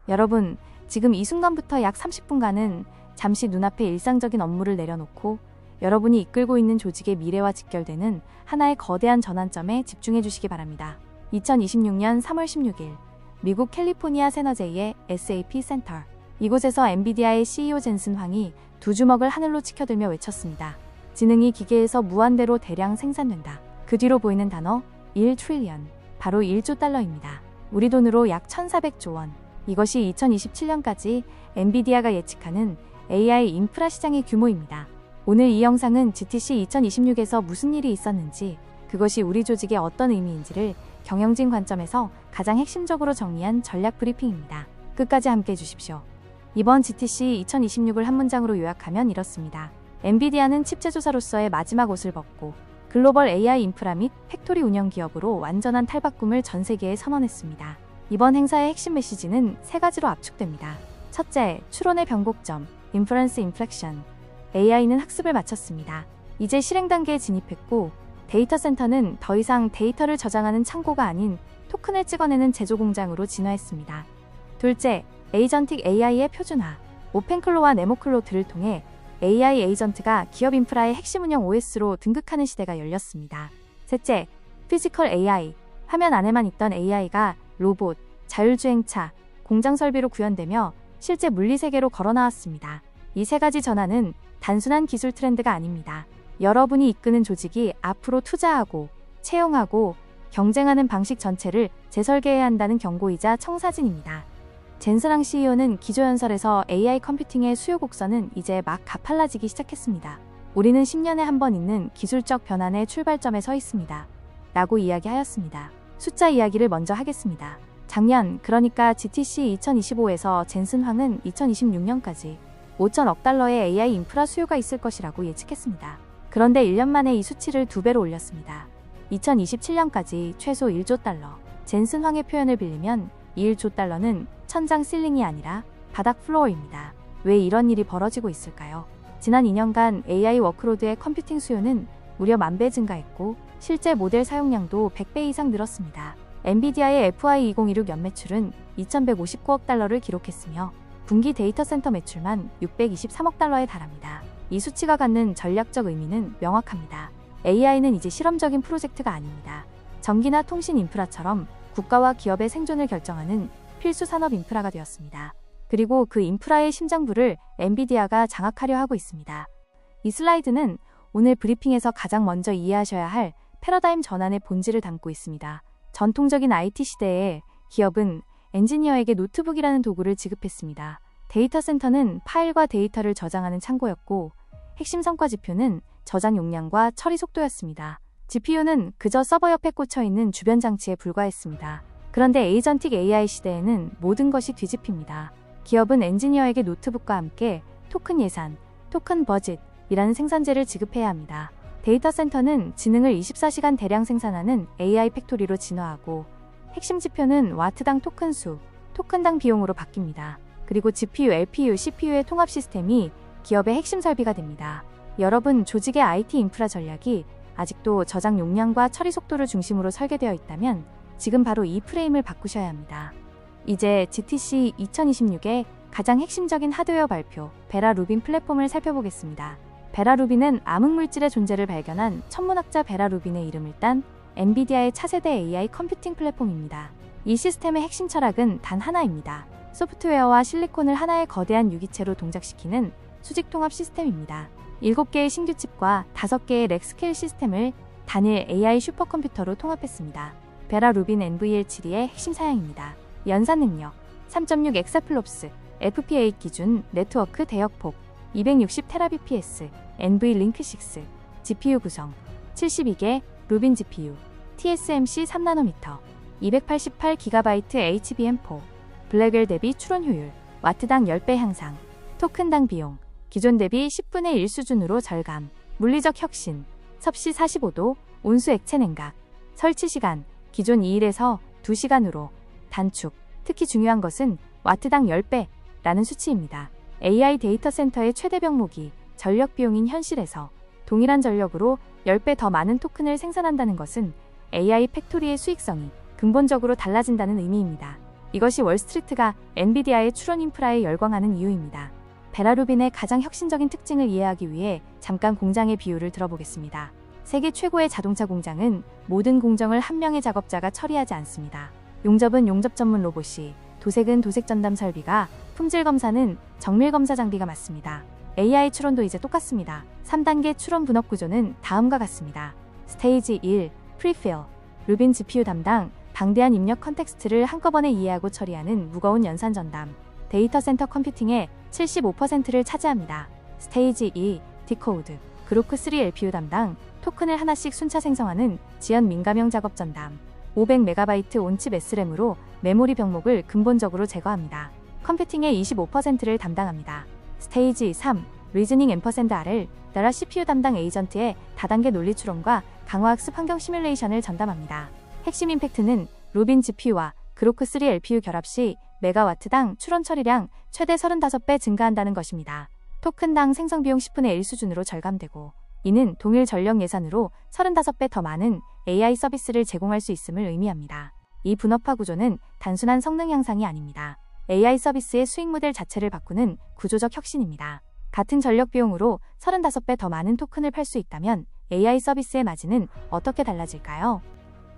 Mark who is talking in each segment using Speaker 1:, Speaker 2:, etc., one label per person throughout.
Speaker 1: 여러분, 지금 이 순간부터 약 30분간은 잠시 눈앞에 일상적인 업무를 내려놓고 여러분이 이끌고 있는 조직의 미래와 직결되는 하나의 거대한 전환점에 집중해 주시기 바랍니다. 2026년 3월 16일, 미국 캘리포니아 세너제이의 SAP 센터. 이곳에서 엔비디아의 CEO 젠슨 황이 두 주먹을 하늘로 치켜들며 외쳤습니다. 지능이 기계에서 무한대로 대량 생산된다. 그 뒤로 보이는 단어 1트릴리언, 바로 1조 달러입니다. 우리 돈으로 약 1,400조 원. 이것이 2027년까지 엔비디아가 예측하는 AI 인프라 시장의 규모입니다. 오늘 이 영상은 GTC 2026에서 무슨 일이 있었는지, 그것이 우리 조직에 어떤 의미인지를 경영진 관점에서 가장 핵심적으로 정리한 전략 브리핑입니다. 끝까지 함께 해주십시오. 이번 GTC 2026을 한 문장으로 요약하면 이렇습니다. 엔비디아는 칩 제조사로서의 마지막 옷을 벗고 글로벌 AI 인프라 및 팩토리 운영 기업으로 완전한 탈바꿈을 전 세계에 선언했습니다. 이번 행사의 핵심 메시지는 세 가지로 압축됩니다. 첫째, 추론의 변곡점, 인퍼런스 인플렉션. AI는 학습을 마쳤습니다. 이제 실행 단계에 진입했고, 데이터 센터는 더 이상 데이터를 저장하는 창고가 아닌 토큰을 찍어내는 제조 공장으로 진화했습니다. 둘째, 에이전틱 AI의 표준화. 오펜클로와 네모클로드를 통해 AI 에이전트가 기업 인프라의 핵심 운영 OS로 등극하는 시대가 열렸습니다. 셋째, 피지컬 AI. 화면 안에만 있던 AI가 로봇, 자율주행차, 공장 설비로 구현되며 실제 물리 세계로 걸어나왔습니다. 이 세 가지 전환은 단순한 기술 트렌드가 아닙니다. 여러분이 이끄는 조직이 앞으로 투자하고, 채용하고, 경쟁하는 방식 전체를 재설계해야 한다는 경고이자 청사진입니다. 젠슨 황 CEO는 기조연설에서 AI 컴퓨팅의 수요 곡선은 이제 막 가팔라지기 시작했습니다. 우리는 10년에 한 번 있는 기술적 변환의 출발점에 서 있습니다. 라고 이야기하였습니다. 숫자 이야기를 먼저 하겠습니다. 작년, 그러니까 GTC 2025에서 젠슨 황은 2026년까지 5천억 달러의 AI 인프라 수요가 있을 것이라고 예측했습니다. 그런데 1년 만에 이 수치를 2배로 올렸습니다. 2027년까지 최소 1조 달러. 젠슨 황의 표현을 빌리면 1조 달러는 천장 실링이 아니라 바닥 플로어입니다. 왜 이런 일이 벌어지고 있을까요? 지난 2년간 AI 워크로드의 컴퓨팅 수요는 무려 10,000배 증가했고, 실제 모델 사용량도 100배 이상 늘었습니다. 엔비디아의 FY2026 연매출은 2,159억 달러를 기록했으며, 분기 데이터 센터 매출만 623억 달러에 달합니다. 이 수치가 갖는 전략적 의미는 명확합니다. AI는 이제 실험적인 프로젝트가 아닙니다. 전기나 통신 인프라처럼 국가와 기업의 생존을 결정하는 필수 산업 인프라가 되었습니다. 그리고 그 인프라의 심장부를 엔비디아가 장악하려 하고 있습니다. 이 슬라이드는 오늘 브리핑에서 가장 먼저 이해하셔야 할 패러다임 전환의 본질을 담고 있습니다. 전통적인 IT 시대에 기업은 엔지니어에게 노트북이라는 도구를 지급했습니다. 데이터 센터는 파일과 데이터를 저장하는 창고였고, 핵심 성과 지표는 저장 용량과 처리 속도였습니다. GPU는 그저 서버 옆에 꽂혀있는 주변 장치에 불과했습니다. 그런데 에이전틱 AI 시대에는 모든 것이 뒤집힙니다. 기업은 엔지니어에게 노트북과 함께 토큰 예산, 토큰 버짓이라는 생산재를 지급해야 합니다. 데이터 센터는 지능을 24시간 대량 생산하는 AI 팩토리로 진화하고, 핵심 지표는 와트당 토큰 수, 토큰당 비용으로 바뀝니다. 그리고 GPU, LPU, CPU의 통합 시스템이 기업의 핵심 설비가 됩니다. 여러분, 조직의 IT 인프라 전략이 아직도 저장 용량과 처리 속도를 중심으로 설계되어 있다면 지금 바로 이 프레임을 바꾸셔야 합니다. 이제 GTC 2026의 가장 핵심적인 하드웨어 발표, 베라 루빈 플랫폼을 살펴보겠습니다. 베라 루빈은 암흑물질의 존재를 발견한 천문학자 베라 루빈의 이름을 딴 엔비디아의 차세대 AI 컴퓨팅 플랫폼입니다. 이 시스템의 핵심 철학은 단 하나입니다. 소프트웨어와 실리콘을 하나의 거대한 유기체로 동작시키는 수직 통합 시스템입니다. 7개의 신규 칩과 5개의 렉 스케일 시스템을 단일 AI 슈퍼컴퓨터로 통합했습니다. 베라 루빈 NVL72의 핵심 사양입니다. 연산 능력 3.6 엑사플롭스, FP8 기준 네트워크 대역폭 260Tbps, NVLink6, GPU 구성 72개, 루빈 GPU, TSMC 3나노미터, 288GB HBM4, 블랙웰 대비 추론 효율, 와트당 10배 향상, 토큰당 비용, 기존 대비 10분의 1 수준으로 절감, 물리적 혁신, 섭씨 45도, 온수 액체 냉각, 설치 시간, 기존 2일에서 2시간으로 단축, 특히 중요한 것은 와트당 10배라는 수치입니다. AI 데이터 센터의 최대 병목이 전력 비용인 현실에서 동일한 전력으로 10배 더 많은 토큰을 생산한다는 것은 AI 팩토리의 수익성이 근본적으로 달라진다는 의미입니다. 이것이 월스트리트가 엔비디아의 추론 인프라에 열광하는 이유입니다. 베라루빈의 가장 혁신적인 특징을 이해하기 위해 잠깐 공장의 비유를 들어보겠습니다. 세계 최고의 자동차 공장은 모든 공정을 한 명의 작업자가 처리하지 않습니다. 용접은 용접 전문 로봇이, 도색은 도색 전담 설비가, 품질 검사는 정밀 검사 장비가 맡습니다. AI 추론도 이제 똑같습니다. 3단계 추론 분업 구조는 다음과 같습니다. 스테이지 1. 프리필. 루빈 GPU 담당, 방대한 입력 컨텍스트를 한꺼번에 이해하고 처리하는 무거운 연산 전담. 데이터 센터 컴퓨팅의 75%를 차지합니다. 스테이지 2. 디코드. 그로크 3 LPU 담당, 토큰을 하나씩 순차 생성하는 지연 민감형 작업 전담. 500MB 온칩 SRAM으로 메모리 병목을 근본적으로 제거합니다. 컴퓨팅의 25%를 담당합니다. 스테이지 3. 리즈닝 앰퍼샌드 RL, 나라 CPU 담당 에이전트의 다단계 논리 추론과 강화학습 환경 시뮬레이션을 전담합니다. 핵심 임팩트는 루빈 GPU와 그로크 3 LPU 결합 시 메가와트당 추론 처리량 최대 35배 증가한다는 것입니다. 토큰당 생성 비용 10분의 1 수준으로 절감되고, 이는 동일 전력 예산으로 35배 더 많은 AI 서비스를 제공할 수 있음을 의미합니다. 이 분업화 구조는 단순한 성능 향상이 아닙니다. AI 서비스의 수익 모델 자체를 바꾸는 구조적 혁신입니다. 같은 전력 비용으로 35배 더 많은 토큰을 팔 수 있다면 AI 서비스의 마진은 어떻게 달라질까요?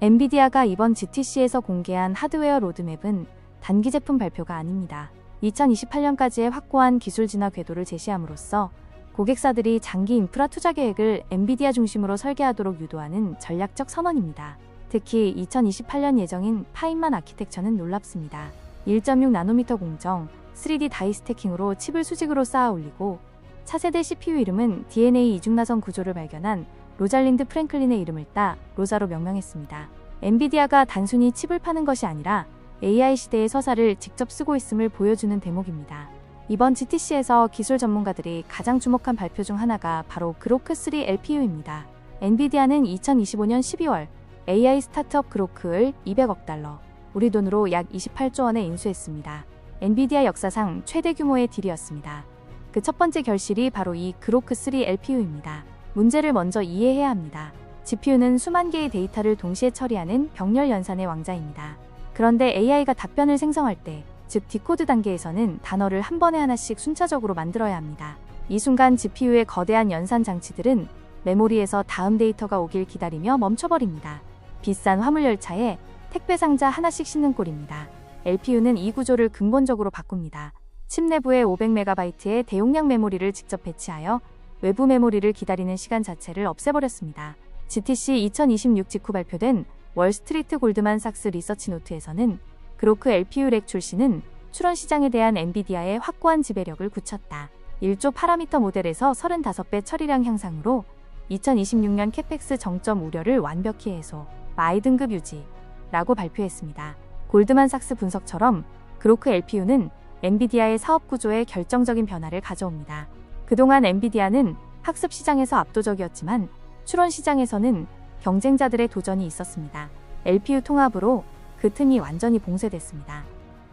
Speaker 1: 엔비디아가 이번 GTC에서 공개한 하드웨어 로드맵은 단기 제품 발표가 아닙니다. 2028년까지의 확고한 기술 진화 궤도를 제시함으로써 고객사들이 장기 인프라 투자 계획을 엔비디아 중심으로 설계하도록 유도하는 전략적 선언입니다. 특히 2028년 예정인 파인만 아키텍처는 놀랍습니다. 1.6나노미터 공정, 3D 다이 스태킹으로 칩을 수직으로 쌓아 올리고, 차세대 CPU 이름은 DNA 이중나선 구조를 발견한 로잘린드 프랭클린의 이름을 따 로자로 명명했습니다. 엔비디아가 단순히 칩을 파는 것이 아니라 AI 시대의 서사를 직접 쓰고 있음을 보여주는 대목입니다. 이번 GTC에서 기술 전문가들이 가장 주목한 발표 중 하나가 바로 그로크 3 LPU입니다. 엔비디아는 2025년 12월 AI 스타트업 그로크를 200억 달러, 우리 돈으로 약 28조 원에 인수했습니다. 엔비디아 역사상 최대 규모의 딜이었습니다. 그 첫 번째 결실이 바로 이 그로크 3 LPU입니다. 문제를 먼저 이해해야 합니다. GPU는 수만 개의 데이터를 동시에 처리하는 병렬 연산의 왕자입니다. 그런데 AI가 답변을 생성할 때, 즉 디코드 단계에서는 단어를 한 번에 하나씩 순차적으로 만들어야 합니다. 이 순간 GPU의 거대한 연산 장치들은 메모리에서 다음 데이터가 오길 기다리며 멈춰버립니다. 비싼 화물열차에 택배 상자 하나씩 싣는 꼴입니다. LPU는 이 구조를 근본적으로 바꿉니다. 칩 내부에 500MB의 대용량 메모리를 직접 배치하여 외부 메모리를 기다리는 시간 자체를 없애버렸습니다. GTC 2026 직후 발표된 월스트리트 골드만삭스 리서치 노트에서는 그로크 LPU 렉 출시는 추론 시장에 대한 엔비디아의 확고한 지배력을 굳혔다. 1조 파라미터 모델에서 35배 처리량 향상으로 2026년 캐펙스 정점 우려를 완벽히 해소, 마이 등급 유지라고 발표했습니다. 골드만삭스 분석처럼 그로크 LPU는 엔비디아의 사업 구조에 결정적인 변화를 가져옵니다. 그동안 엔비디아는 학습 시장에서 압도적이었지만 추론 시장에서는 경쟁자들의 도전이 있었습니다. LPU 통합으로 그 틈이 완전히 봉쇄됐습니다.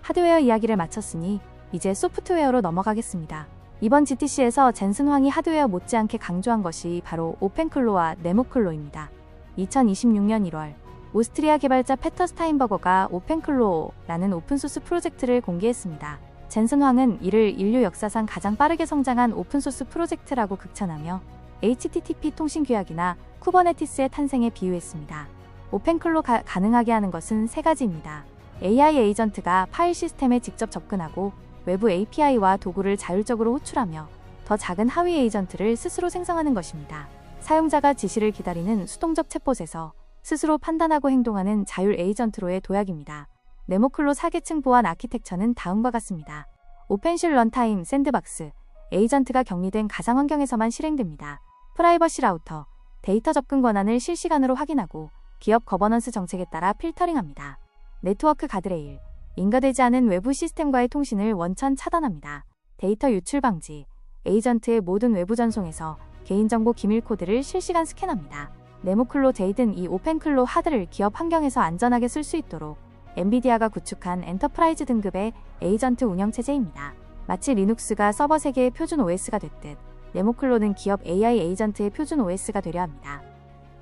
Speaker 1: 하드웨어 이야기를 마쳤으니 이제 소프트웨어로 넘어가겠습니다. 이번 GTC에서 젠슨 황이 하드웨어 못지않게 강조한 것이 바로 오펜클로와 네모클로입니다. 2026년 1월 오스트리아 개발자 페터 스타인버거가 오펜클로라는 오픈소스 프로젝트를 공개했습니다. 젠슨 황은 이를 인류 역사상 가장 빠르게 성장한 오픈소스 프로젝트라고 극찬하며 HTTP 통신 규약이나 쿠버네티스의 탄생에 비유했습니다. 오펜클로 가능하게 하는 것은 세 가지입니다. AI 에이전트가 파일 시스템에 직접 접근하고 외부 API와 도구를 자율적으로 호출하며 더 작은 하위 에이전트를 스스로 생성하는 것입니다. 사용자가 지시를 기다리는 수동적 챗봇에서 스스로 판단하고 행동하는 자율 에이전트로의 도약입니다. 네모클로 4계층 보안 아키텍처는 다음과 같습니다. 오펜슐 런타임 샌드박스, 에이전트가 격리된 가상 환경에서만 실행됩니다. 프라이버시 라우터, 데이터 접근 권한을 실시간으로 확인하고 기업 거버넌스 정책에 따라 필터링합니다. 네트워크 가드레일, 인가되지 않은 외부 시스템과의 통신을 원천 차단합니다. 데이터 유출 방지, 에이전트의 모든 외부 전송에서 개인정보 기밀 코드를 실시간 스캔합니다. 네모클로 제이든 이 오펜클로 하드를 기업 환경에서 안전하게 쓸 수 있도록 엔비디아가 구축한 엔터프라이즈 등급의 에이전트 운영체제입니다. 마치 리눅스가 서버 세계의 표준 OS가 됐듯 네모클로는 기업 AI 에이전트의 표준 OS가 되려 합니다.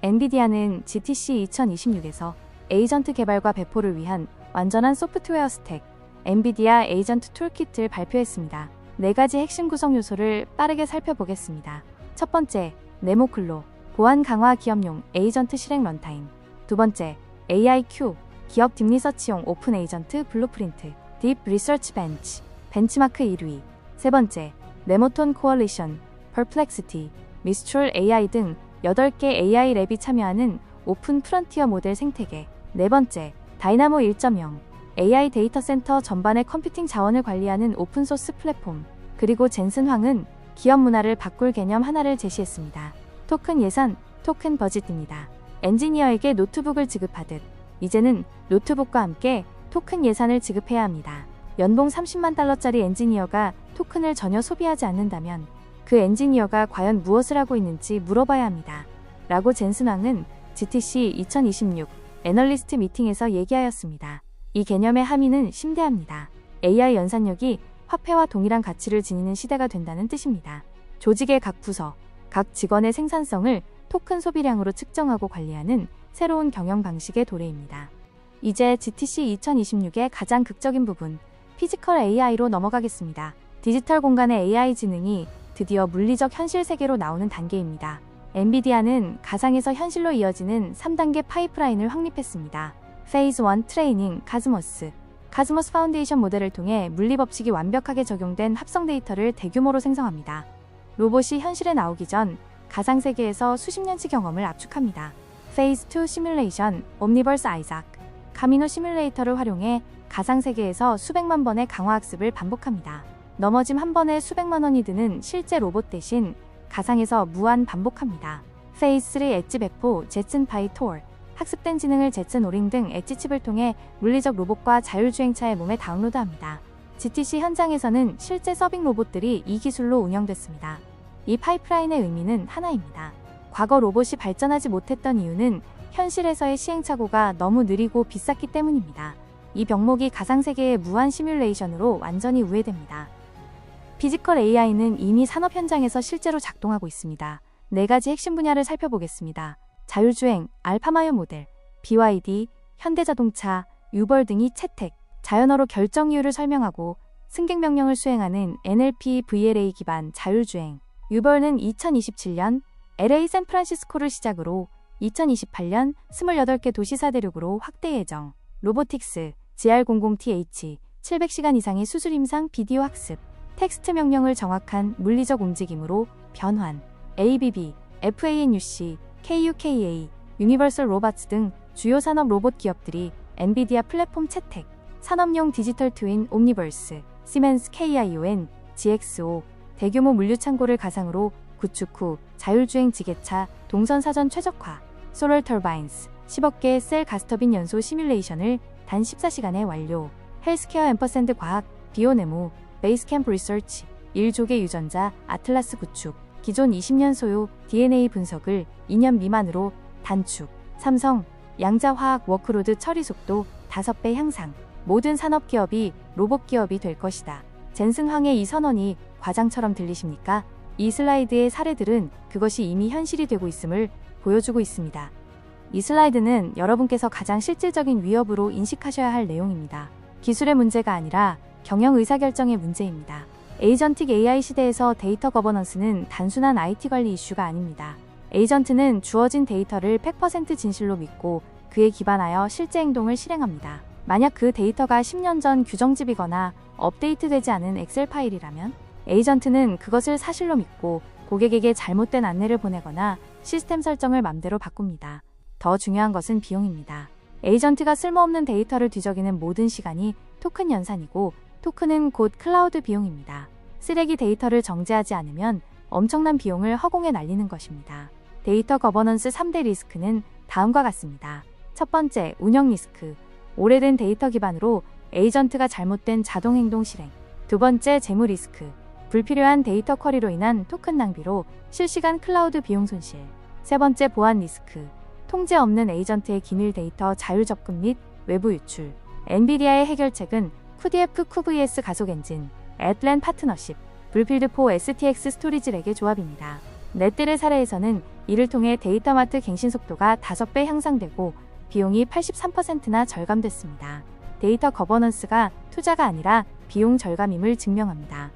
Speaker 1: 엔비디아는 GTC 2026에서 에이전트 개발과 배포를 위한 완전한 소프트웨어 스택, 엔비디아 에이전트 툴킷을 발표했습니다. 4가지 핵심 구성 요소를 빠르게 살펴보겠습니다. 첫 번째, 네모클로, 보안 강화 기업용 에이전트 실행 런타임. 두 번째, AIQ, 기업 딥리서치용 오픈 에이전트 블루프린트, 딥 리서치 벤치, 벤치마크 1위. 세 번째, 네모톤 코얼리션, 퍼플렉시티, 미스트롤 AI 등 8개 AI 랩이 참여하는 오픈 프론티어 모델 생태계. 네 번째, 다이나모 1.0, AI 데이터 센터 전반의 컴퓨팅 자원을 관리하는 오픈소스 플랫폼. 그리고 젠슨 황은 기업 문화를 바꿀 개념 하나를 제시했습니다. 토큰 예산, 토큰 버짓입니다. 엔지니어에게 노트북을 지급하듯 이제는 노트북과 함께 토큰 예산을 지급해야 합니다. 연봉 30만 달러짜리 엔지니어가 토큰을 전혀 소비하지 않는다면 그 엔지니어가 과연 무엇을 하고 있는지 물어봐야 합니다. 라고 젠슨 황은 GTC 2026 애널리스트 미팅에서 얘기하였습니다. 이 개념의 함의는 심대합니다. AI 연산력이 화폐와 동일한 가치를 지니는 시대가 된다는 뜻입니다. 조직의 각 부서, 각 직원의 생산성을 토큰 소비량으로 측정하고 관리하는 새로운 경영 방식의 도래입니다. 이제 GTC 2026의 가장 극적인 부분, 피지컬 AI로 넘어가겠습니다. 디지털 공간의 AI 지능이 드디어 물리적 현실 세계로 나오는 단계입니다. 엔비디아는 가상에서 현실로 이어지는 3단계 파이프라인을 확립했습니다. 페이즈 1 트레이닝 카즈모스 파운데이션 모델을 통해 물리법칙이 완벽하게 적용된 합성 데이터를 대규모로 생성합니다. 로봇이 현실에 나오기 전 가상세계에서 수십 년치 경험을 압축합니다. 페이즈 2 시뮬레이션 옴니버스 아이작 가미노 시뮬레이터를 활용해 가상세계에서 수백만 번의 강화학습을 반복합니다. 넘어짐 한 번에 수백만 원이 드는 실제 로봇 대신 가상에서 무한 반복합니다. 페이즈 3 엣지 배포 제슨 바이 톨 학습된 지능을 제슨 오링 등 엣지 칩을 통해 물리적 로봇과 자율주행차의 몸에 다운로드합니다. GTC 현장에서는 실제 서빙 로봇들이 이 기술로 운영됐습니다. 이 파이프라인의 의미는 하나입니다. 과거 로봇이 발전하지 못했던 이유는 현실에서의 시행착오가 너무 느리고 비쌌기 때문입니다. 이 병목이 가상세계의 무한 시뮬레이션으로 완전히 우회됩니다. 피지컬 AI는 이미 산업 현장에서 실제로 작동하고 있습니다. 4가지 핵심 분야를 살펴보겠습니다. 자율주행, 알파마요 모델, BYD, 현대자동차, 유벌 등이 채택, 자연어로 결정 이유를 설명하고 승객 명령을 수행하는 NLP VLA 기반 자율주행. 유벌은 2027년 LA 샌프란시스코를 시작으로 2028년 28개 도시사 대륙으로 확대 예정. 로보틱스, GR00TH, 700시간 이상의 수술 임상 비디오 학습, 텍스트 명령을 정확한 물리적 움직임으로 변환. ABB, FANUC, KUKA, 유니버설 로봇스 등 주요 산업 로봇 기업들이 엔비디아 플랫폼 채택. 산업용 디지털 트윈 옴니버스, 시멘스 KION, GXO, 대규모 물류 창고를 가상으로 구축 후 자율주행 지게차, 동선 사전 최적화. 소럴 터바인스, 10억 개의 셀 가스터빈 연소 시뮬레이션을 단 14시간에 완료. 헬스케어 앰퍼샌드 과학, 비오네모, 베이스캠프 리서치, 1조개 유전자, 아틀라스 구축. 기존 20년 소요 DNA 분석을 2년 미만으로 단축. 삼성, 양자화학 워크로드 처리 속도 5배 향상. 모든 산업기업이 로봇기업이 될 것이다. 젠슨 황의 이 선언이 과장처럼 들리십니까? 이 슬라이드의 사례들은 그것이 이미 현실이 되고 있음을 보여주고 있습니다. 이 슬라이드는 여러분께서 가장 실질적인 위협으로 인식하셔야 할 내용입니다. 기술의 문제가 아니라 경영 의사결정의 문제입니다. 에이전틱 AI 시대에서 데이터 거버넌스는 단순한 IT 관리 이슈가 아닙니다. 에이전트는 주어진 데이터를 100% 진실로 믿고 그에 기반하여 실제 행동을 실행합니다. 만약 그 데이터가 10년 전 규정집이거나 업데이트되지 않은 엑셀 파일이라면 에이전트는 그것을 사실로 믿고 고객에게 잘못된 안내를 보내거나 시스템 설정을 맘대로 바꿉니다. 더 중요한 것은 비용입니다. 에이전트가 쓸모없는 데이터를 뒤적이는 모든 시간이 토큰 연산이고 토큰은 곧 클라우드 비용입니다. 쓰레기 데이터를 정제하지 않으면 엄청난 비용을 허공에 날리는 것입니다. 데이터 거버넌스 3대 리스크는 다음과 같습니다. 첫 번째, 운영 리스크. 오래된 데이터 기반으로 에이전트가 잘못된 자동 행동 실행. 두 번째, 재무 리스크. 불필요한 데이터 쿼리로 인한 토큰 낭비로 실시간 클라우드 비용 손실. 세 번째, 보안 리스크. 통제 없는 에이전트의 기밀 데이터 자율 접근 및 외부 유출. 엔비디아의 해결책은 QDF QVS 가속 엔진, 애틀랜 파트너십, 불필드4 STX 스토리지 렉의 조합입니다. 넷들의 사례에서는 이를 통해 데이터 마트 갱신 속도가 5배 향상되고 비용이 83%나 절감됐습니다. 데이터 거버넌스가 투자가 아니라 비용 절감임을 증명합니다.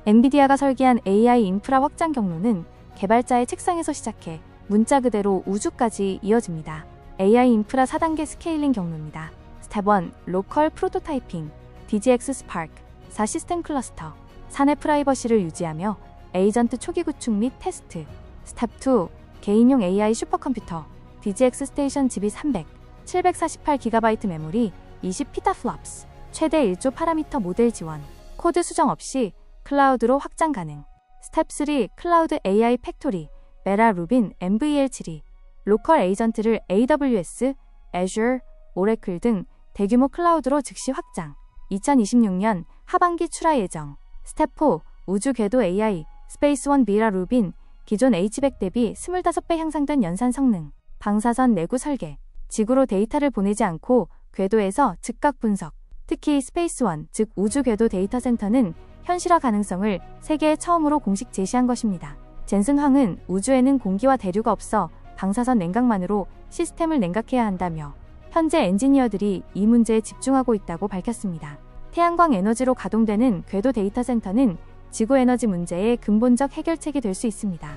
Speaker 1: 엔비디아가 설계한 AI 인프라 확장 경로는 개발자의 책상에서 시작해 문자 그대로 우주까지 이어집니다. AI 인프라 4단계 스케일링 경로입니다. 스텝 1. 로컬 프로토타이핑 DGX 스파크 4 시스템 클러스터 사내 프라이버시를 유지하며 에이전트 초기 구축 및 테스트. 스텝 2. 개인용 AI 슈퍼컴퓨터 DGX 스테이션 GB 300 748GB 메모리 20 피타플롭스 최대 1조 파라미터 모델 지원 코드 수정 없이 클라우드로 확장 가능. 스텝 3. 클라우드 AI 팩토리 메라 루빈 MVL72 로컬 에이전트를 AWS, Azure, 오래클 등 대규모 클라우드로 즉시 확장. 2026년 하반기 출하 예정. 스텝 4. 우주 궤도 AI 스페이스원 미라 루빈 기존 H100 대비 25배 향상된 연산 성능. 방사선 내구 설계 지구로 데이터를 보내지 않고 궤도에서 즉각 분석. 특히 스페이스원 즉 우주 궤도 데이터 센터는 현실화 가능성을 세계에 처음으로 공식 제시한 것입니다. 젠슨 황은 우주에는 공기와 대류가 없어 방사선 냉각만으로 시스템을 냉각해야 한다며 현재 엔지니어들이 이 문제에 집중하고 있다고 밝혔습니다. 태양광 에너지로 가동되는 궤도 데이터 센터는 지구 에너지 문제의 근본적 해결책이 될 수 있습니다.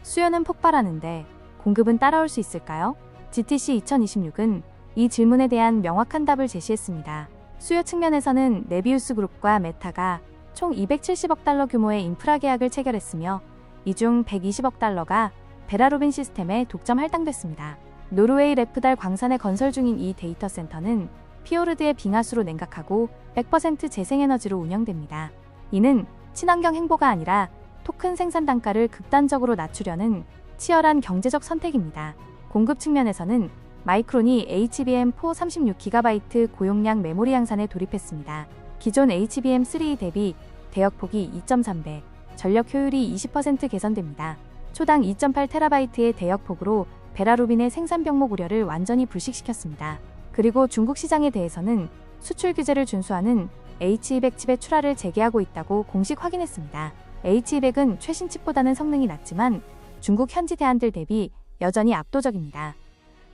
Speaker 1: 수요는 폭발하는데 공급은 따라올 수 있을까요? GTC 2026은 이 질문에 대한 명확한 답을 제시했습니다. 수요 측면에서는 네비우스 그룹과 메타가 총 270억 달러 규모의 인프라 계약을 체결했으며 이 중 120억 달러가 베라루빈 시스템에 독점 할당됐습니다. 노르웨이 레프달 광산에 건설 중인 이 데이터 센터는 피오르드의 빙하수로 냉각하고 100% 재생에너지로 운영됩니다. 이는 친환경 행보가 아니라 토큰 생산 단가를 극단적으로 낮추려는 치열한 경제적 선택입니다. 공급 측면에서는 마이크론이 HBM4 36GB 고용량 메모리 양산에 돌입했습니다. 기존 HBM3 대비 대역폭이 2.3배, 전력 효율이 20% 개선됩니다. 초당 2.8TB의 대역폭으로 베라루빈의 생산 병목 우려를 완전히 불식시켰습니다. 그리고 중국 시장에 대해서는 수출 규제를 준수하는 H200 칩의 출하를 재개하고 있다고 공식 확인했습니다. H200은 최신 칩보다는 성능이 낮지만 중국 현지 대안들 대비 여전히 압도적입니다.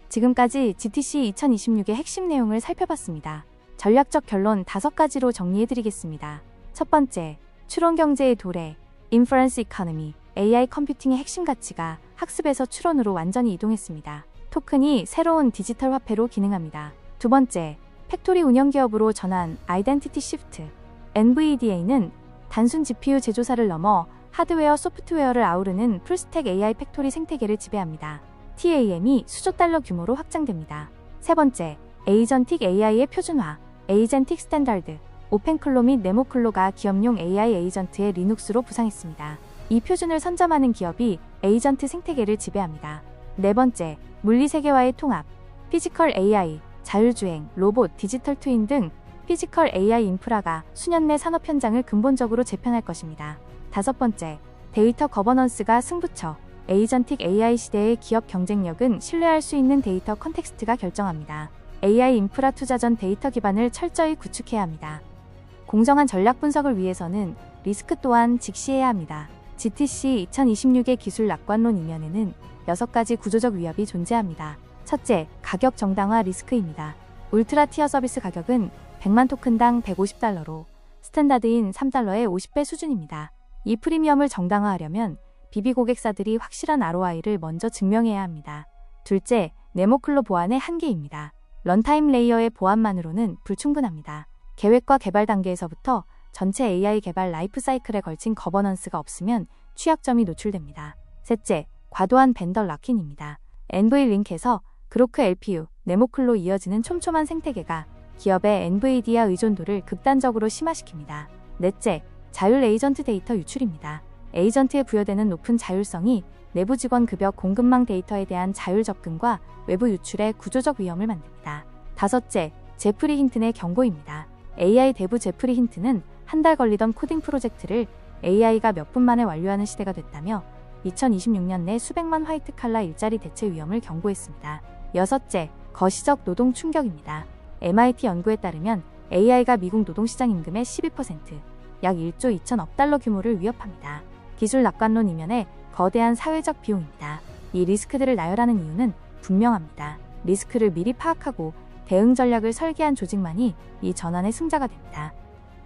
Speaker 1: 지금까지 GTC 2026의 핵심 내용을 살펴봤습니다. 전략적 결론 5가지로 정리해드리겠습니다. 첫 번째, 추론 경제의 도래, 인퍼런스 이코노미, AI 컴퓨팅의 핵심 가치가 학습에서 추론으로 완전히 이동했습니다. 토큰이 새로운 디지털 화폐로 기능합니다. 두 번째, 팩토리 운영 기업으로 전환, 아이덴티티 시프트. NVIDIA는 단순 GPU 제조사를 넘어 하드웨어, 소프트웨어를 아우르는 풀스택 AI 팩토리 생태계를 지배합니다. TAM이 수조 달러 규모로 확장됩니다. 세 번째, 에이전틱 AI의 표준화, 에이젠틱 스탠다드. 오펜클로 및 네모클로가 기업용 AI 에이전트의 리눅스로 부상했습니다. 이 표준을 선점하는 기업이 에이전트 생태계를 지배합니다. 네 번째, 물리세계와의 통합, 피지컬 AI, 자율주행, 로봇, 디지털 트윈 등 피지컬 AI 인프라가 수년 내 산업 현장을 근본적으로 재편할 것입니다. 다섯 번째, 데이터 거버넌스가 승부처, 에이전틱 AI 시대의 기업 경쟁력은 신뢰할 수 있는 데이터 컨텍스트가 결정합니다. AI 인프라 투자 전 데이터 기반을 철저히 구축해야 합니다. 공정한 전략 분석을 위해서는 리스크 또한 직시해야 합니다. GTC 2026의 기술 낙관론 이면에는 6가지 구조적 위협이 존재합니다. 첫째, 가격 정당화 리스크입니다. 울트라 티어 서비스 가격은 100만 토큰당 150달러로 스탠다드인 3달러의 50배 수준입니다. 이 프리미엄을 정당화하려면 BB 고객사들이 확실한 ROI를 먼저 증명해야 합니다. 둘째, 네모클로 보안의 한계입니다. 런타임 레이어의 보안만으로는 불충분합니다. 계획과 개발 단계에서부터 전체 AI 개발 라이프 사이클에 걸친 거버넌스가 없으면 취약점이 노출됩니다. 셋째, 과도한 벤더 락인입니다. NVLink에서 그로크 LPU, 네모클로 이어지는 촘촘한 생태계가 기업의 엔비디아 의존도를 극단적으로 심화시킵니다. 넷째, 자율 에이전트 데이터 유출입니다. 에이전트에 부여되는 높은 자율성이 내부 직원 급여 공급망 데이터에 대한 자율 접근과 외부 유출의 구조적 위험을 만듭니다. 다섯째, 제프리 힌튼의 경고입니다. AI 대부 제프리 힌튼은 한 달 걸리던 코딩 프로젝트를 AI가 몇 분 만에 완료하는 시대가 됐다며 2026년 내 수백만 화이트 칼라 일자리 대체 위험을 경고했습니다. 여섯째, 거시적 노동 충격입니다. MIT 연구에 따르면 AI가 미국 노동시장 임금의 12%, 약 1조 2천억 달러 규모를 위협합니다. 기술 낙관론 이면에 거대한 사회적 비용입니다. 이 리스크들을 나열하는 이유는 분명합니다. 리스크를 미리 파악하고 대응 전략을 설계한 조직만이 이 전환의 승자가 됩니다.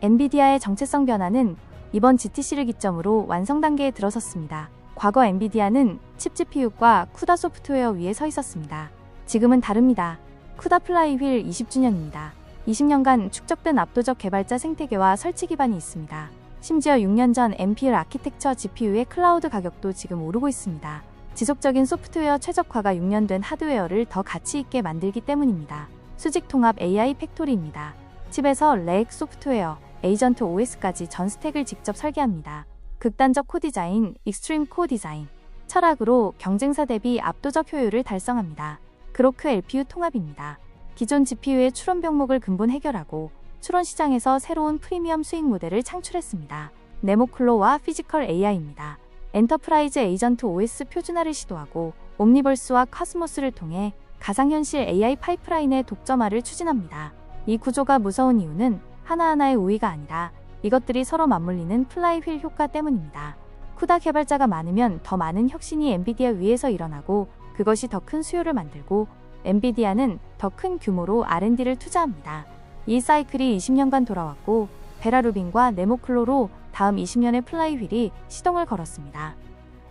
Speaker 1: 엔비디아의 정체성 변화는 이번 GTC를 기점으로 완성 단계에 들어섰습니다. 과거 엔비디아는 칩 GPU과 쿠다 소프트웨어 위에 서 있었습니다. 지금은 다릅니다. 쿠다 플라이휠 20주년입니다. 20년간 축적된 압도적 개발자 생태계와 설치 기반이 있습니다. 심지어 6년 전 MPL 아키텍처 GPU의 클라우드 가격도 지금 오르고 있습니다. 지속적인 소프트웨어 최적화가 6년 된 하드웨어를 더 가치 있게 만들기 때문입니다. 수직 통합 AI 팩토리입니다. 칩에서 렉 소프트웨어, 에이전트 OS까지 전 스택을 직접 설계합니다. 극단적 코 디자인, 익스트림 코 디자인, 철학으로 경쟁사 대비 압도적 효율을 달성합니다. 그로크 LPU 통합입니다. 기존 GPU의 추론 병목을 근본 해결하고 추론 시장에서 새로운 프리미엄 수익 모델을 창출했습니다. 네모클로와 피지컬 AI입니다. 엔터프라이즈 에이전트 OS 표준화를 시도하고 옴니버스와 카스모스를 통해 가상현실 AI 파이프라인의 독점화를 추진합니다. 이 구조가 무서운 이유는 하나하나의 우위가 아니라 이것들이 서로 맞물리는 플라이휠 효과 때문입니다. 쿠다 개발자가 많으면 더 많은 혁신이 엔비디아 위에서 일어나고 그것이 더 큰 수요를 만들고 엔비디아는 더 큰 규모로 R&D를 투자합니다. 이 사이클이 20년간 돌아왔고 베라 루빈과 네모클로로 다음 20년의 플라이휠이 시동을 걸었습니다.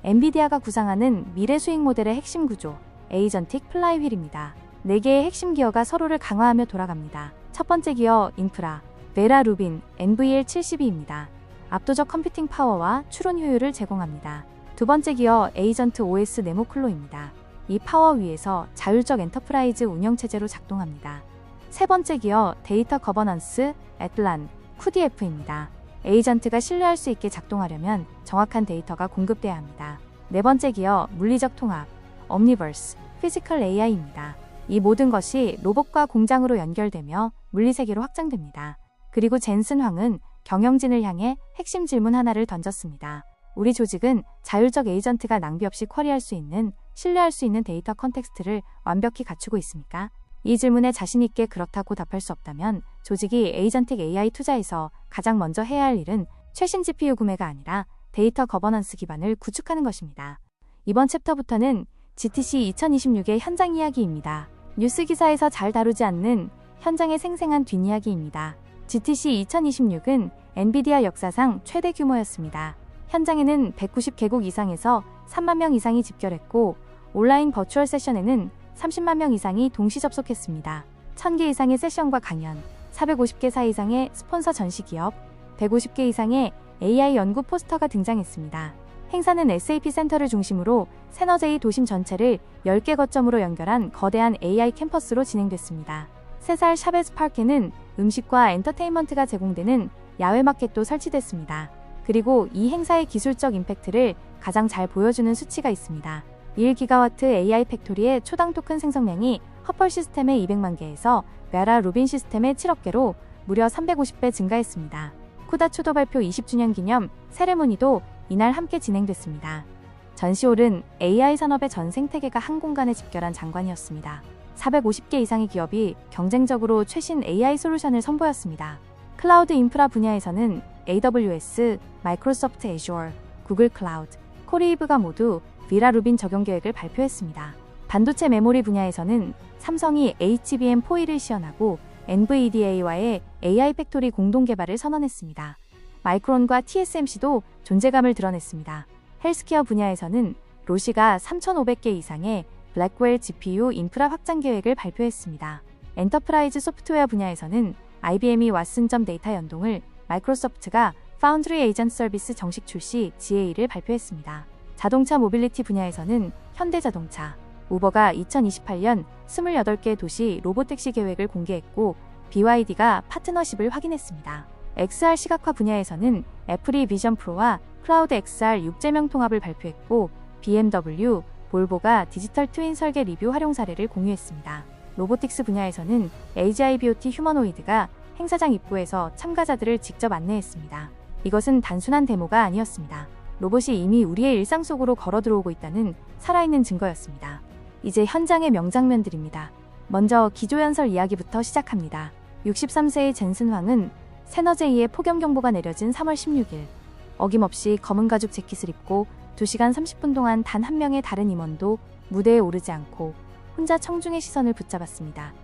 Speaker 1: 엔비디아가 구상하는 미래 수익 모델의 핵심 구조, 에이전틱 플라이휠입니다. 4개의 핵심 기어가 서로를 강화하며 돌아갑니다. 첫 번째 기어, 인프라, 베라 루빈 NVL72입니다. 압도적 컴퓨팅 파워와 추론 효율을 제공합니다. 두 번째 기어, 에이전트 OS 네모클로입니다. 이 파워 위에서 자율적 엔터프라이즈 운영체제로 작동합니다. 세 번째 기어, 데이터 거버넌스, 애틀란, QDF입니다. 에이전트가 신뢰할 수 있게 작동하려면 정확한 데이터가 공급돼야 합니다. 네 번째 기어, 물리적 통합, 옴니버스, 피지컬 AI입니다. 이 모든 것이 로봇과 공장으로 연결되며 물리세계로 확장됩니다. 그리고 젠슨 황은 경영진을 향해 핵심 질문 하나를 던졌습니다. 우리 조직은 자율적 에이전트가 낭비 없이 쿼리할 수 있는, 신뢰할 수 있는 데이터 컨텍스트를 완벽히 갖추고 있습니까? 이 질문에 자신있게 그렇다고 답할 수 없다면 조직이 에이전틱 AI 투자에서 가장 먼저 해야 할 일은 최신 GPU 구매가 아니라 데이터 거버넌스 기반을 구축하는 것입니다. 이번 챕터부터는 GTC 2026의 현장 이야기입니다. 뉴스 기사에서 잘 다루지 않는 현장의 생생한 뒷이야기입니다. GTC 2026은 엔비디아 역사상 최대 규모였습니다. 현장에는 190개국 이상에서 3만 명 이상이 집결했고 온라인 버추얼 세션에는 30만 명 이상이 동시 접속했습니다. 1000개 이상의 세션과 강연, 450개사 이상의 스폰서 전시기업, 150개 이상의 AI 연구 포스터가 등장했습니다. 행사는 SAP 센터를 중심으로 세너제이 도심 전체를 10개 거점으로 연결한 거대한 AI 캠퍼스로 진행됐습니다. 3살 샤베스 파크에는 음식과 엔터테인먼트가 제공되는 야외 마켓도 설치됐습니다. 그리고 이 행사의 기술적 임팩트를 가장 잘 보여주는 수치가 있습니다. 1기가와트 AI 팩토리의 초당 토큰 생성량이 허펄 시스템의 200만 개에서 베라 루빈 시스템의 7억 개로 무려 350배 증가했습니다. 쿠다 추도 발표 20주년 기념 세레모니도 이날 함께 진행됐습니다. 전시홀은 AI 산업의 전 생태계가 한 공간에 집결한 장관이었습니다. 450개 이상의 기업이 경쟁적으로 최신 AI 솔루션을 선보였습니다. 클라우드 인프라 분야에서는 AWS, 마이크로소프트 애주어, 구글 클라우드, 코리이브가 모두 베라 루빈 적용 계획을 발표했습니다. 반도체 메모리 분야에서는 삼성이 HBM4E를 시연하고 NVDA와의 AI 팩토리 공동 개발을 선언했습니다. 마이크론과 TSMC도 존재감을 드러냈습니다. 헬스케어 분야에서는 로시가 3,500개 이상의 블랙웰 GPU 인프라 확장 계획을 발표했습니다. 엔터프라이즈 소프트웨어 분야에서는 IBM이 왓슨 데이터 연동을, 마이크로소프트가 파운드리 에이전트 서비스 정식 출시 GA를 발표했습니다. 자동차 모빌리티 분야에서는 현대자동차, 우버가 2028년 28개 도시 로보택시 계획을 공개했고 BYD가 파트너십을 확인했습니다. XR 시각화 분야에서는 애플이 비전 프로와 클라우드 XR 6제명 통합을 발표했고 BMW, 볼보가 디지털 트윈 설계 리뷰 활용 사례를 공유했습니다. 로보틱스 분야에서는 AGI BOT 휴머노이드가 행사장 입구에서 참가자들을 직접 안내했습니다. 이것은 단순한 데모가 아니었습니다. 로봇이 이미 우리의 일상 속으로 걸어 들어오고 있다는 살아있는 증거였습니다. 이제 현장의 명장면들입니다. 먼저 기조연설 이야기부터 시작합니다. 63세의 젠슨 황은 세너제이의 폭염 경보가 내려진 3월 16일 어김없이 검은 가죽 재킷을 입고 2시간 30분 동안 단 한 명의 다른 임원도 무대에 오르지 않고 혼자 청중의 시선을 붙잡았습니다.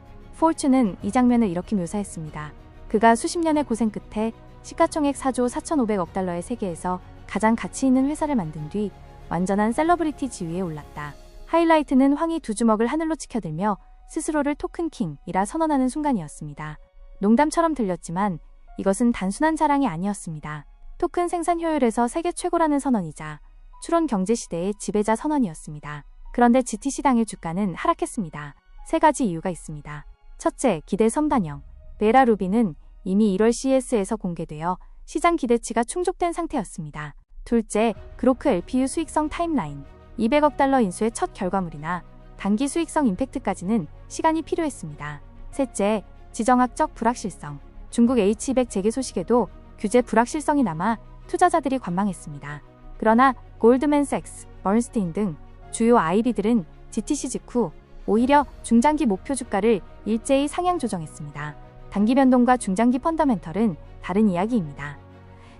Speaker 1: 포춘은 이 장면을 이렇게 묘사했습니다. 그가 수십 년의 고생 끝에 시가총액 4조 4,500억 달러의 세계에서 가장 가치 있는 회사를 만든 뒤 완전한 셀러브리티 지위에 올랐다. 하이라이트는 황이 두 주먹을 하늘로 치켜들며 스스로를 토큰킹이라 선언하는 순간이었습니다. 농담처럼 들렸지만 이것은 단순한 자랑이 아니었습니다. 토큰 생산 효율에서 세계 최고라는 선언이자 추론 경제 시대의 지배자 선언이었습니다. 그런데 GTC 당일 주가는 하락했습니다. 세 가지 이유가 있습니다. 첫째, 기대 선반영. 베라 루비는 이미 1월 CES에서 공개되어 시장 기대치가 충족된 상태였습니다. 둘째, 그로크 LPU 수익성 타임라인. 200억 달러 인수의 첫 결과물이나 단기 수익성 임팩트까지는 시간이 필요했습니다. 셋째, 지정학적 불확실성. 중국 H200 재개 소식에도 규제 불확실성이 남아 투자자들이 관망했습니다. 그러나 골드맨삭스, 버른스테인 등 주요 IB들은 GTC 직후 오히려 중장기 목표 주가를 일제히 상향 조정했습니다. 단기 변동과 중장기 펀더멘털은 다른 이야기입니다.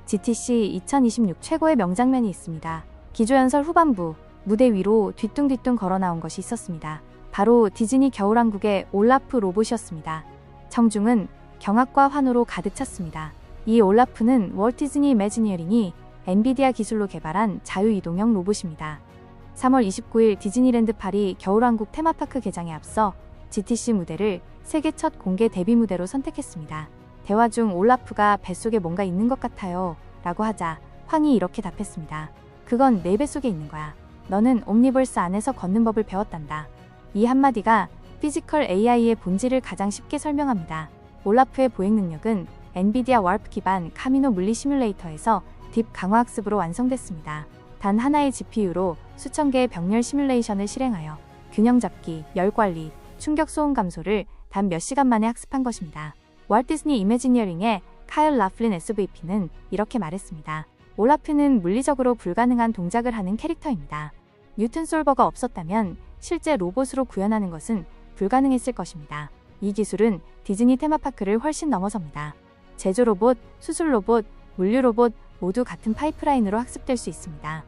Speaker 1: GTC 2026 최고의 명장면이 있습니다. 기조연설 후반부, 무대 위로 뒤뚱뒤뚱 걸어 나온 것이 있었습니다. 바로 디즈니 겨울왕국의 올라프 로봇이었습니다. 청중은 경악과 환호로 가득 찼습니다. 이 올라프는 월트 디즈니 이매지니어링이 엔비디아 기술로 개발한 자유이동형 로봇입니다. 3월 29일 디즈니랜드 파리 겨울왕국 테마파크 개장에 앞서 GTC 무대를 세계 첫 공개 데뷔 무대로 선택했습니다. 대화 중 올라프가 뱃속에 뭔가 있는 것 같아요 라고 하자 황이 이렇게 답했습니다. 그건 내 뱃속에 있는 거야. 너는 옴니버스 안에서 걷는 법을 배웠단다. 이 한마디가 피지컬 AI의 본질을 가장 쉽게 설명합니다. 올라프의 보행 능력은 엔비디아 와르프 기반 카미노 물리 시뮬레이터에서 딥 강화 학습으로 완성됐습니다. 단 하나의 GPU로 수천 개의 병렬 시뮬레이션을 실행하여 균형 잡기, 열 관리, 충격 소음 감소를 단 몇 시간 만에 학습한 것입니다. 월트 디즈니 이매지니어링의 카일 라플린 SVP는 이렇게 말했습니다. 올라프는 물리적으로 불가능한 동작을 하는 캐릭터입니다. 뉴튼 솔버가 없었다면 실제 로봇으로 구현하는 것은 불가능했을 것입니다. 이 기술은 디즈니 테마파크를 훨씬 넘어섭니다. 제조 로봇, 수술 로봇, 물류 로봇 모두 같은 파이프라인으로 학습될 수 있습니다.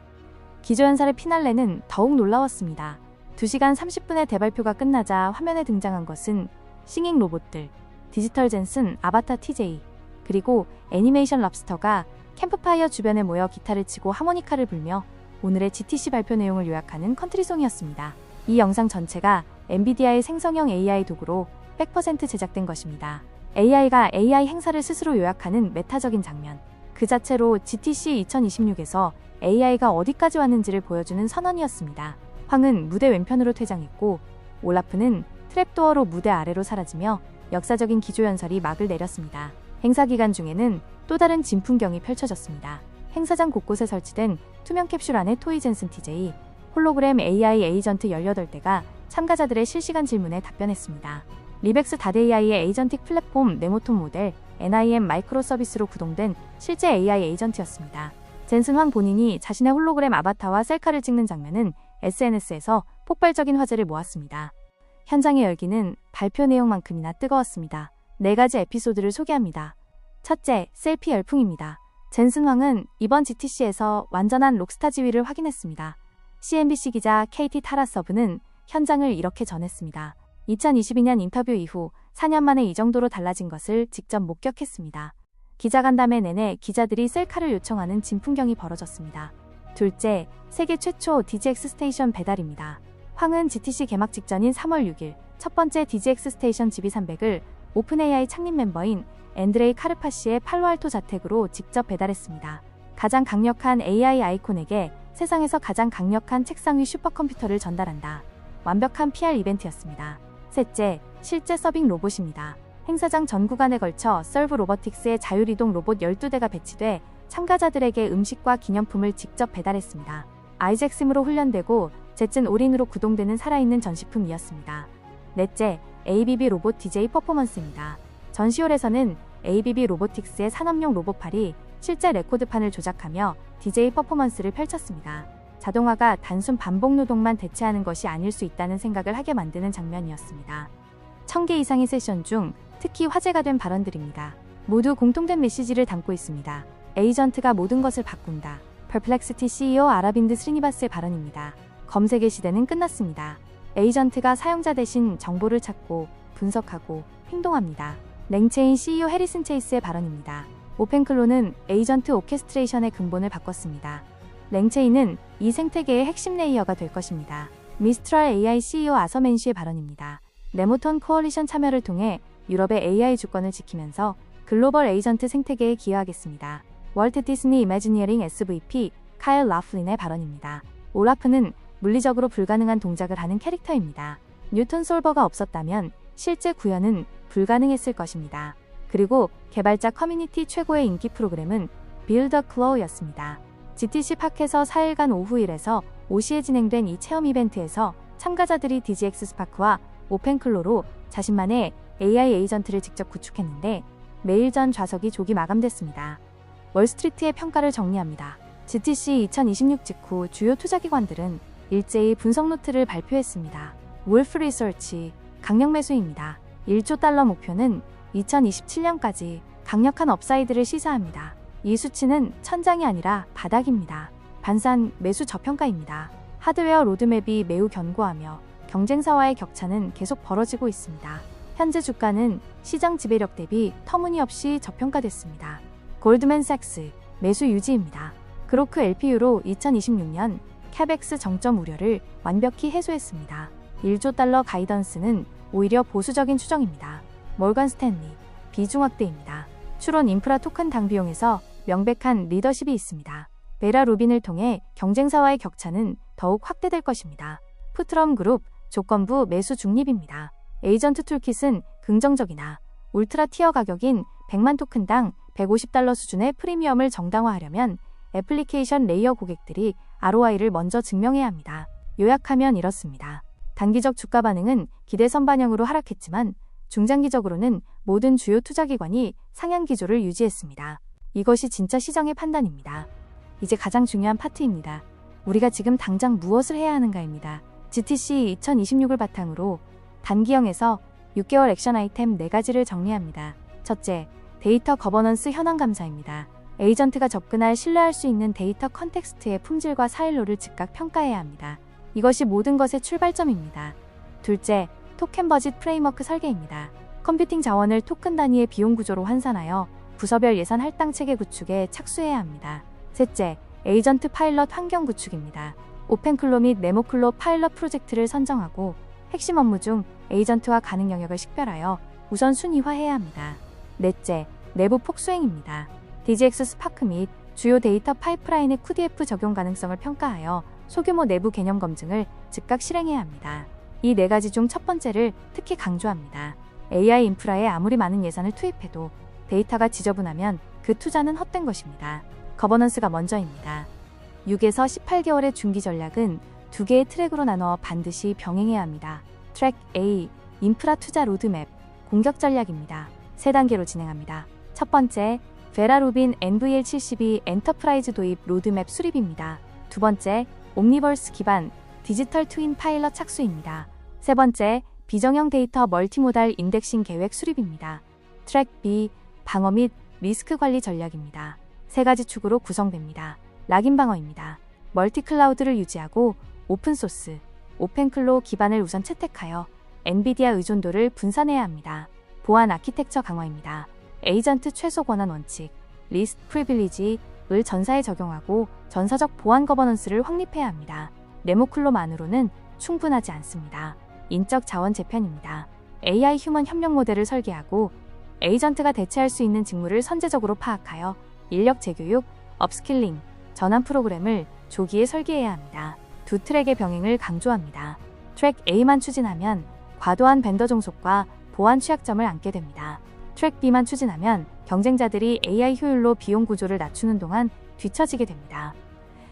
Speaker 1: 기조연설의 피날레는 더욱 놀라웠습니다. 2시간 30분의 대발표가 끝나자 화면에 등장한 것은 싱잉 로봇들, 디지털 젠슨, 아바타 TJ, 그리고 애니메이션 랍스터가 캠프파이어 주변에 모여 기타를 치고 하모니카를 불며 오늘의 GTC 발표 내용을 요약하는 컨트리송이었습니다. 이 영상 전체가 엔비디아의 생성형 AI 도구로 100% 제작된 것입니다. AI가 AI 행사를 스스로 요약하는 메타적인 장면. 그 자체로 GTC 2026에서 AI가 어디까지 왔는지를 보여주는 선언이었습니다. 황은 무대 왼편으로 퇴장했고 올라프는 트랩도어로 무대 아래로 사라지며 역사적인 기조연설이 막을 내렸습니다. 행사 기간 중에는 또 다른 진풍경이 펼쳐졌습니다. 행사장 곳곳에 설치된 투명 캡슐 안에 토이 젠슨 TJ, 홀로그램 AI 에이전트 18대가 참가자들의 실시간 질문에 답변했습니다. 리벡스 다드 AI의 에이전틱 플랫폼 네모톤 모델 NIM 마이크로 서비스로 구동된 실제 AI 에이전트였습니다. 젠슨 황 본인이 자신의 홀로그램 아바타와 셀카를 찍는 장면은 SNS에서 폭발적인 화제를 모았습니다. 현장의 열기는 발표 내용만큼이나 뜨거웠습니다. 4가지 에피소드를 소개합니다. 첫째, 셀피 열풍입니다. 젠슨 황은 이번 GTC에서 완전한 록스타 지위를 확인했습니다. CNBC 기자 KT 타라서브는 현장을 이렇게 전했습니다. 2022년 인터뷰 이후 4년 만에 이 정도로 달라진 것을 직접 목격했습니다. 기자간담회 내내 기자들이 셀카를 요청하는 진풍경이 벌어졌습니다. 둘째, 세계 최초 DGX 스테이션 배달입니다. 황은 GTC 개막 직전인 3월 6일 첫 번째 DGX 스테이션 GB300을 오픈AI 창립 멤버인 앤드레이 카르파시의 팔로알토 자택으로 직접 배달했습니다. 가장 강력한 AI 아이콘에게 세상에서 가장 강력한 책상 위 슈퍼컴퓨터를 전달한다. 완벽한 PR 이벤트였습니다. 셋째, 실제 서빙 로봇입니다. 행사장 전 구간에 걸쳐 썰브 로보틱스의 자율이동 로봇 12대가 배치돼 참가자들에게 음식과 기념품을 직접 배달했습니다. 아이잭심으로 훈련되고 제tzen 올인으로 구동되는 살아있는 전시품이었습니다. 넷째, ABB 로봇 DJ 퍼포먼스입니다. 전시홀에서는 ABB 로보틱스의 산업용 로봇팔이 실제 레코드판을 조작하며 DJ 퍼포먼스를 펼쳤습니다. 자동화가 단순 반복 노동만 대체하는 것이 아닐 수 있다는 생각을 하게 만드는 장면이었습니다. 1000개 이상의 세션 중 특히 화제가 된 발언들입니다. 모두 공통된 메시지를 담고 있습니다. 에이전트가 모든 것을 바꾼다. 퍼플렉시티 CEO 아라빈드 스리니바스의 발언입니다. 검색의 시대는 끝났습니다. 에이전트가 사용자 대신 정보를 찾고 분석하고 행동합니다. 랭체인 CEO 해리슨 체이스의 발언입니다. 오펜클로는 에이전트 오케스트레이션의 근본을 바꿨습니다. 랭체인은 이 생태계의 핵심 레이어가 될 것입니다. 미스트랄 AI CEO 아서맨시의 발언입니다. 네모톤 코얼리션 참여를 통해 유럽의 AI 주권을 지키면서 글로벌 에이전트 생태계에 기여하겠습니다. 월트 디즈니 이매지니어링 SVP 카일 라플린의 발언입니다. 올라프는 물리적으로 불가능한 동작을 하는 캐릭터입니다. 뉴턴 솔버가 없었다면 실제 구현은 불가능했을 것입니다. 그리고 개발자 커뮤니티 최고의 인기 프로그램은 Build a Claw였습니다. GTC 파크에서 4일간 오후 1에서 5시에 진행된 이 체험 이벤트에서 참가자들이 DGX 스파크와 오펜클로로 자신만의 AI 에이전트를 직접 구축했는데 매일 전 좌석이 조기 마감됐습니다. 월스트리트의 평가를 정리합니다. GTC 2026 직후 주요 투자기관들은 일제히 분석 노트를 발표했습니다. wolf 리서치, 강력 매수입니다. 1조 달러 목표는 2027년까지 강력한 업사이드를 시사합니다. 이 수치는 천장이 아니라 바닥입니다. 반산 매수 저평가입니다. 하드웨어 로드맵이 매우 견고하며 경쟁사와의 격차는 계속 벌어지고 있습니다. 현재 주가는 시장 지배력 대비 터무니없이 저평가됐습니다. 골드맨삭스 매수 유지입니다. 그로크 LPU로 2026년 캐벡스 정점 우려를 완벽히 해소했습니다. 1조 달러 가이던스는 오히려 보수적인 추정입니다. 몰건 스탠리 비중 확대입니다. 추론 인프라 토큰 당 비용에서 명백한 리더십이 있습니다. 베라 루빈을 통해 경쟁사와의 격차는 더욱 확대될 것입니다. 푸트럼 그룹 조건부 매수 중립입니다. 에이전트 툴킷은 긍정적이나 울트라 티어 가격인 100만 토큰당 150달러 수준의 프리미엄을 정당화하려면 애플리케이션 레이어 고객들이 ROI를 먼저 증명해야 합니다. 요약하면 이렇습니다. 단기적 주가 반응은 기대선 반영으로 하락했지만 중장기적으로는 모든 주요 투자기관이 상향 기조를 유지했습니다. 이것이 진짜 시장의 판단입니다. 이제 가장 중요한 파트입니다. 우리가 지금 당장 무엇을 해야 하는가입니다. GTC 2026을 바탕으로 단기형에서 6개월 액션 아이템 4가지를 정리합니다. 첫째, 데이터 거버넌스 현황 감사입니다. 에이전트가 접근할 신뢰할 수 있는 데이터 컨텍스트의 품질과 사일로를 즉각 평가해야 합니다. 이것이 모든 것의 출발점입니다. 둘째, 토켄 버짓 프레임워크 설계입니다. 컴퓨팅 자원을 토큰 단위의 비용 구조로 환산하여 부서별 예산 할당 체계 구축에 착수해야 합니다. 셋째, 에이전트 파일럿 환경 구축입니다. 오펜클로 및 네모클로 파일럿 프로젝트를 선정하고 핵심 업무 중 에이전트와 가능 영역을 식별하여 우선 순위화해야 합니다. 넷째, 내부 폭수행입니다. DGX 스파크 및 주요 데이터 파이프라인의 QDF 적용 가능성을 평가하여 소규모 내부 개념 검증을 즉각 실행해야 합니다. 이 4가지 중 첫 번째를 특히 강조합니다. AI 인프라에 아무리 많은 예산을 투입해도 데이터가 지저분하면 그 투자는 헛된 것입니다. 거버넌스가 먼저입니다. 6에서 18개월의 중기 전략은 2개의 트랙으로 나눠 반드시 병행해야 합니다. 트랙 A, 인프라 투자 로드맵, 공격 전략입니다. 3단계로 진행합니다. 첫 번째, 베라 루빈 NVL72 엔터프라이즈 도입 로드맵 수립입니다. 두 번째, 옴니버스 기반 디지털 트윈 파일럿 착수입니다. 세 번째, 비정형 데이터 멀티모달 인덱싱 계획 수립입니다. 트랙 B, 방어 및 리스크 관리 전략입니다. 3가지 축으로 구성됩니다. 락인 방어입니다. 멀티 클라우드를 유지하고 오픈소스, 오펜클로 기반을 우선 채택하여 엔비디아 의존도를 분산해야 합니다. 보안 아키텍처 강화입니다. 에이전트 최소 권한 원칙, 리스트 프리빌리지를 전사에 적용하고 전사적 보안 거버넌스를 확립해야 합니다. 네모클로만으로는 충분하지 않습니다. 인적 자원 재편입니다. AI 휴먼 협력 모델을 설계하고 에이전트가 대체할 수 있는 직무를 선제적으로 파악하여 인력 재교육, 업스킬링, 전환 프로그램을 조기에 설계해야 합니다. 2 트랙의 병행을 강조합니다. 트랙 A만 추진하면 과도한 벤더 종속과 보안 취약점을 안게 됩니다. 트랙 B만 추진하면 경쟁자들이 AI 효율로 비용 구조를 낮추는 동안 뒤처지게 됩니다.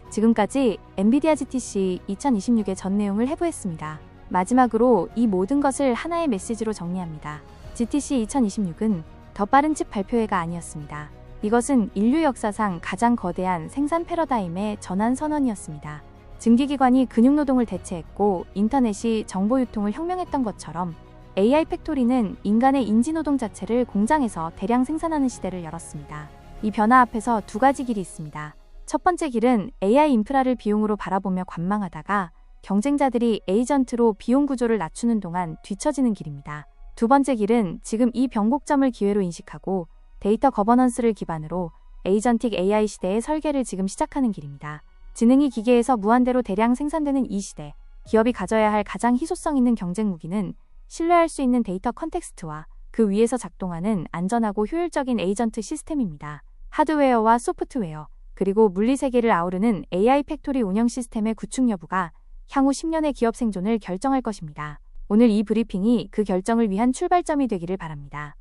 Speaker 1: 지금까지 엔비디아 GTC 2026의 전 내용을 해부했습니다. 마지막으로 이 모든 것을 하나의 메시지로 정리합니다. GTC 2026은 더 빠른 칩 발표회가 아니었습니다. 이것은 인류 역사상 가장 거대한 생산 패러다임의 전환 선언이었습니다. 증기기관이 근육노동을 대체했고 인터넷이 정보 유통을 혁명했던 것처럼 AI 팩토리는 인간의 인지노동 자체를 공장에서 대량 생산하는 시대를 열었습니다. 이 변화 앞에서 2가지 길이 있습니다. 첫 번째 길은 AI 인프라를 비용으로 바라보며 관망하다가 경쟁자들이 에이전트로 비용 구조를 낮추는 동안 뒤처지는 길입니다. 두 번째 길은 지금 이 변곡점을 기회로 인식하고 데이터 거버넌스를 기반으로 에이전틱 AI 시대의 설계를 지금 시작하는 길입니다. 지능이 기계에서 무한대로 대량 생산되는 이 시대, 기업이 가져야 할 가장 희소성 있는 경쟁 무기는 신뢰할 수 있는 데이터 컨텍스트와 그 위에서 작동하는 안전하고 효율적인 에이전트 시스템입니다. 하드웨어와 소프트웨어, 그리고 물리 세계를 아우르는 AI 팩토리 운영 시스템의 구축 여부가 향후 10년의 기업 생존을 결정할 것입니다. 오늘 이 브리핑이 그 결정을 위한 출발점이 되기를 바랍니다.